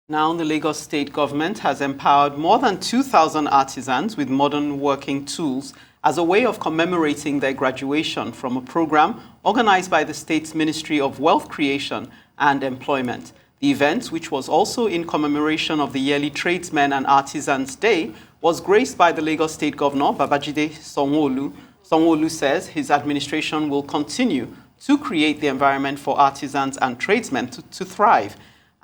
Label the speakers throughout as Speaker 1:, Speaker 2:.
Speaker 1: Now, the Lagos State government has empowered more than 2,000 artisans with modern working tools as a way of commemorating their graduation from a program organized by the state's Ministry of Wealth Creation and Employment. The event, which was also in commemoration of the yearly Tradesmen and Artisans Day, was graced by the Lagos State Governor, Babajide Sanwo-Olu. Sanwo-Olu says his administration will continue to create the environment for artisans and tradesmen to thrive.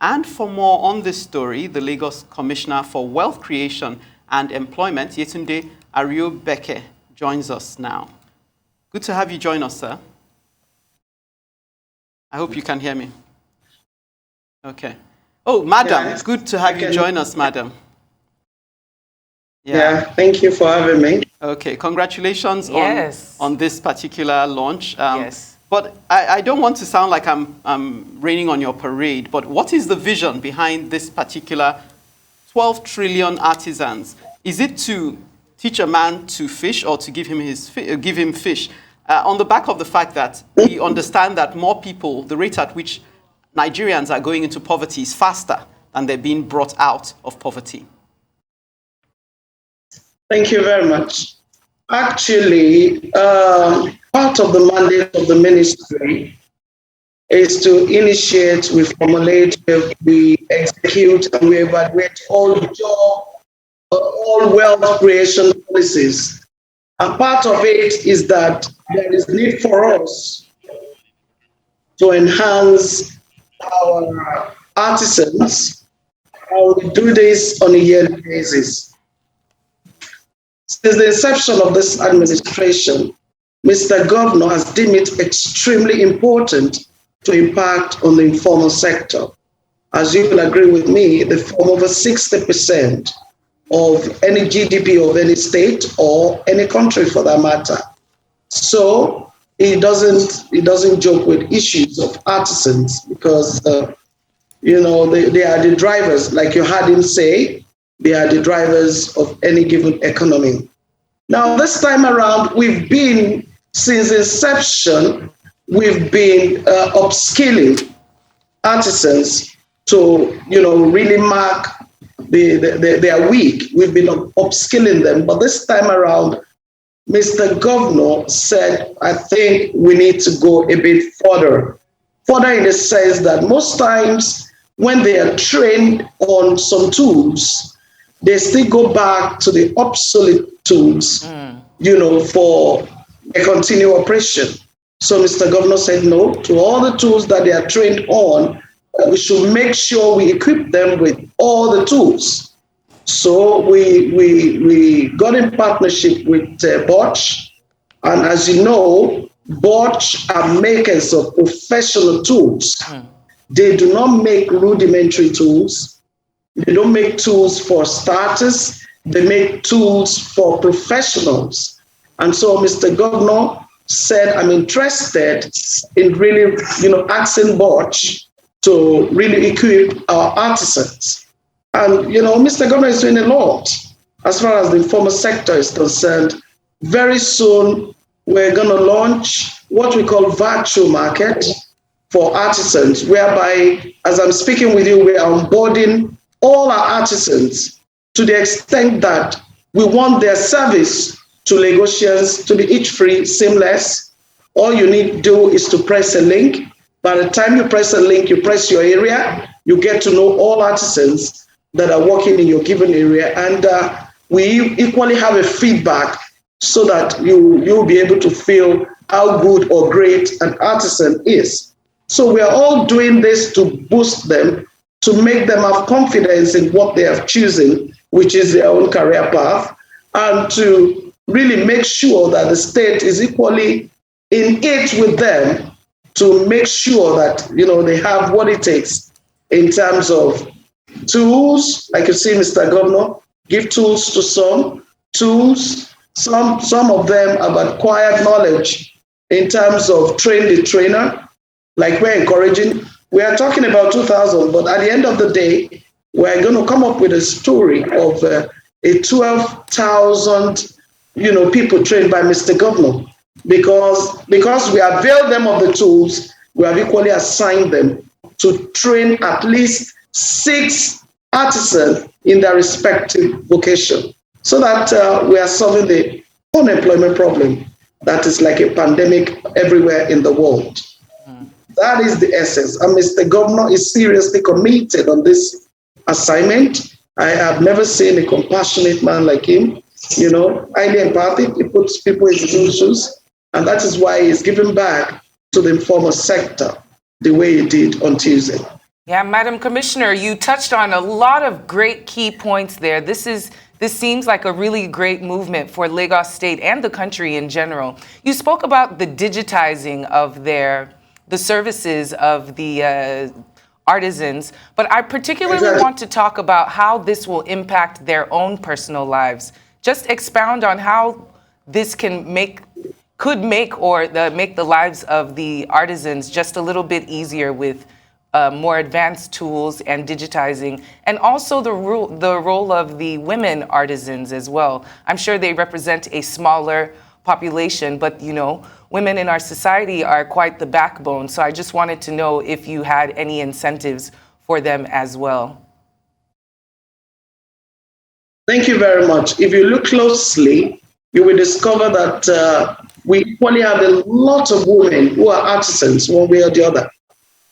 Speaker 1: And for more on this story, the Lagos Commissioner for Wealth Creation and Employment, YETUNDE AROBEIKE, joins us now. Good to have you join us, sir. I hope you can hear me. Okay. Oh, madam,
Speaker 2: Yes,
Speaker 1: good to have you join us, madam.
Speaker 2: Yeah, thank you for having me.
Speaker 1: Okay, congratulations
Speaker 3: Yes.
Speaker 1: on this particular launch.
Speaker 3: Yes.
Speaker 1: But I don't want to sound like I'm raining on your parade, but what is the vision behind this particular 12 trillion artisans? Is it to teach a man to fish or to give him fish? On the back of the fact that we understand that more people, the rate at which Nigerians are going into poverty is faster than they're being brought out of poverty.
Speaker 2: Thank you very much. Actually, part of the mandate of the ministry is to initiate, we formulate, we execute, and we evaluate all wealth creation policies. And part of it is that there is need for us to enhance our artisans, and we do this on a yearly basis. Since the inception of this administration, Mr. Governor has deemed it extremely important to impact on the informal sector. As you will agree with me, they form over 60% of any GDP of any state or any country for that matter. So he doesn't joke with issues of artisans because they are the drivers, like you heard him say. They are the drivers of any given economy. Now, this time around, since inception, we've been upskilling artisans to, really mark their week. We've been upskilling them. But this time around, Mr. Governor said, I think we need to go a bit further. Further in the sense that most times when they are trained on some tools, they still go back to the obsolete tools, for a continued operation. So Mr. Governor said no to all the tools that they are trained on. We should make sure we equip them with all the tools. So we got in partnership with Bosch. And as you know, Bosch are makers of professional tools. They do not make rudimentary tools. They don't make tools for starters. They make tools for professionals. And so Mr. Governor said, I'm interested in really, asking Bosch to really equip our artisans. And, Mr. Governor is doing a lot as far as the informal sector is concerned. Very soon, we're going to launch what we call virtual market for artisans, whereby, as I'm speaking with you, we are onboarding all our artisans to the extent that we want their service to Lagosians to be each free, seamless. All you need to do is to press a link. By the time you press a link, you press your area, you get to know all artisans that are working in your given area. And we equally have a feedback so that you'll be able to feel how good or great an artisan is. So we are all doing this to boost them, to make them have confidence in what they have chosen, which is their own career path, and to really make sure that the state is equally in it with them to make sure that, they have what it takes in terms of tools. Like you see, Mr. Governor, give tools to some, some of them have acquired knowledge in terms of train the trainer, like we're encouraging. We are talking about 2,000, but at the end of the day, we're going to come up with a story of a 12,000, people trained by Mr. Governor. Because we avail them of the tools, we have equally assigned them to train at least 6 artisans in their respective vocation, so that we are solving the unemployment problem that is like a pandemic everywhere in the world. That is the essence. And Mr. Governor is seriously committed on this assignment. I have never seen a compassionate man like him, highly empathic. He puts people in his own shoes. And that is why he's giving back to the informal sector the way he did on Tuesday.
Speaker 3: Yeah, Madam Commissioner, you touched on a lot of great key points there. This seems like a really great movement for Lagos State and the country in general. You spoke about the digitizing of the services of the artisans, but I particularly want to talk about how this will impact their own personal lives. Just expound on how this could make the lives of the artisans just a little bit easier with more advanced tools and digitizing, and also the role of the women artisans as well. I'm sure they represent a smaller population, but women in our society are quite the backbone. So I just wanted to know if you had any incentives for them as well.
Speaker 2: Thank you very much. If you look closely, you will discover that we equally have a lot of women who are artisans one way or the other.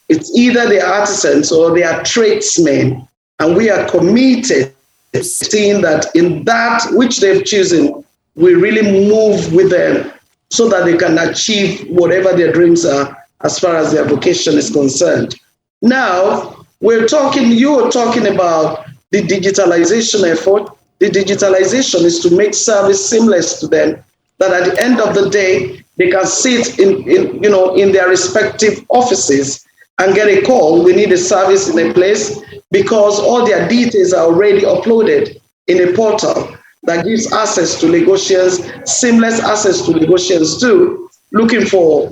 Speaker 2: It's either they are artisans or they are tradesmen. And we are committed to seeing that in that which they've chosen, we really move with them so that they can achieve whatever their dreams are as far as their vocation is concerned. Now, you were talking about the digitalization effort. The digitalization is to make service seamless to them, that at the end of the day, they can sit in their respective offices and get a call. We need a service in a place, because all their details are already uploaded in a portal that gives access to Lagosians, seamless access to Lagosians too, looking for,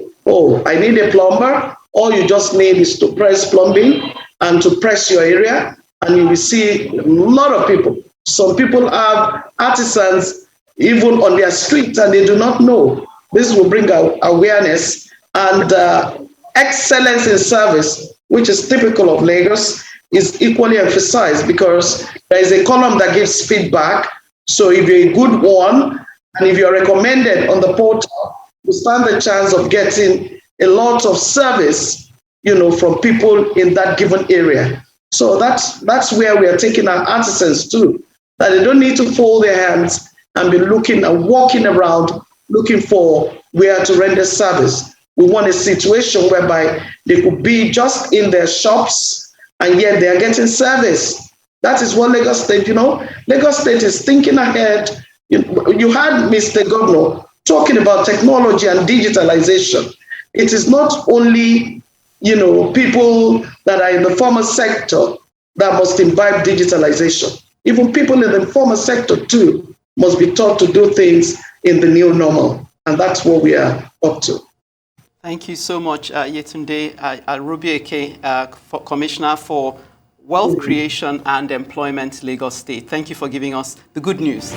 Speaker 2: I need a plumber. All you just need is to press plumbing and to press your area, and you will see a lot of people. Some people have artisans even on their street and they do not know. This will bring awareness and excellence in service, which is typical of Lagos, is equally emphasized, because there is a column that gives feedback. So if you're a good one, and if you're recommended on the portal, you stand the chance of getting a lot of service, from people in that given area. So that's where we are taking our artisans to, that they don't need to fold their hands and be looking and walking around looking for where to render service. We want a situation whereby they could be just in their shops and yet they are getting service. That is what Lagos State, Lagos State is thinking ahead. You had Mr. Governor talking about technology and digitalization. It is not only, people that are in the formal sector that must imbibe digitalization. Even people in the informal sector too must be taught to do things in the new normal. And that's what we are up to.
Speaker 1: Thank you so much, Yetunde AROBEIKE, Commissioner for Wealth Creation and Employment, Lagos State. Thank you for giving us the good news.